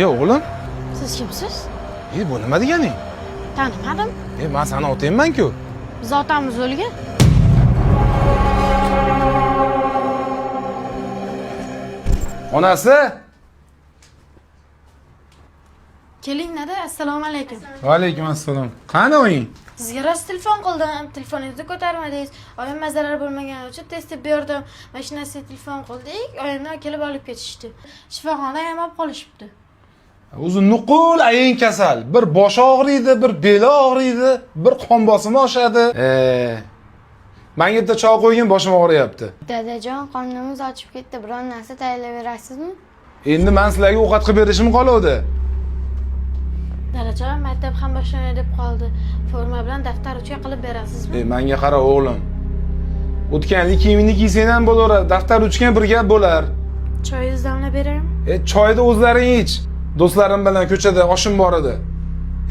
O'g'lim. Siz kimsiz? Bu nima deganing? Tanimadim. Men seni otayman-ku. Biz otamiz o'lgan. Onasi? Keling nada, assalomu alaykum. Va alaykum assalom. Qani o'ying? Sizga rost telefon qildim, telefoningizni ko'tarmadingiz. Oyim zarar bo'lmagani uchun test berdim. Mashinasiga telefon qildik, oyimlar kelib olib ketishdi. Shifoxonaga ham olib qolishibdi. O'zi nuqul ayin kasal. Bir bosh og'riydi, bir beli og'riydi, bir qon bosimi oshadi. Menga bitta choy qo'ygin, boshim og'riyapti. Dadajon, qornimiz ochib ketdi. Biron narsa tayyorlaverasizmi? Endi men sizlarga ovqat qilib berishim qoluvdi. Dadajon, maktab ham boshlanadi deb qoldi. Forma bilan daftar uchga qilib berasizmi? Menga qara o'g'lim. O'tganlik kiyimini kiysang ham bo'laveradi, daftar uchgan bir gap bo'lar. Choyingizni damlab beraymi? Choyni o'zlaring ich. Do'stlarim bilan ko'chada oshim bor edi.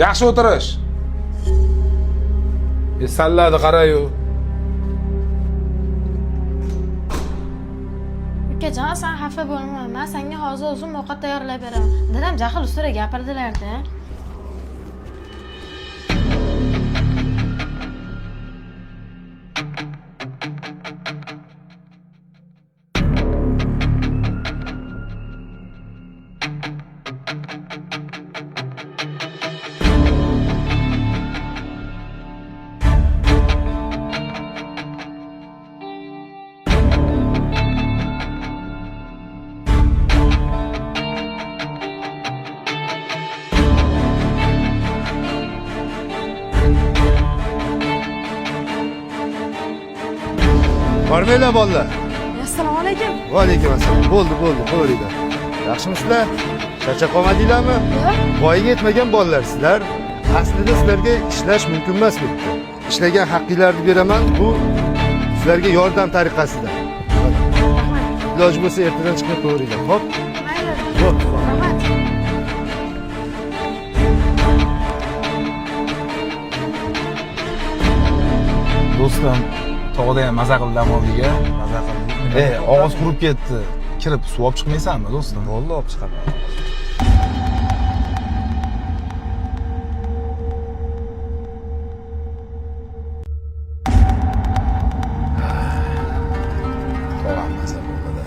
Yaxshi o'tirish. Salladi qara-yu. Ukajon, sen xafa bo'lma. Men senga hozir o'zim ovqat tayyorlab beraman. Dadam jahl ustida gapirdilar-da. Barmanglar bolalar. Assalomu alaykum. Va alaykum assalom. Bo'ldi, qo'yinglar. Yaxshimisizlar? Charchab qolmadinglarmi? Voyaga yetmagan bolalar sizlar. Aslida sizlarga ishlash mumkin emas bu. Ishlagan haqqinglarni beraman. Bu sizlarga yordam tariqasida. Iloji bo'lsa ertadan chiqib qo'yinglar. Xo'p? Mayli. Xo'p. Rahmat. Do'stim, tog'da ham maza qildi amoliga. Maza qildi. Og'iz qurib ketdi. Kirib suv olib chiqmaysanmi, do'stim? Bo'ldi, olib chiqaman. Tog'am maza bo'ldi.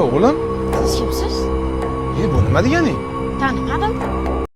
O'g'lim. Siz kimsiz? Bu nima deganing? Tanimadim.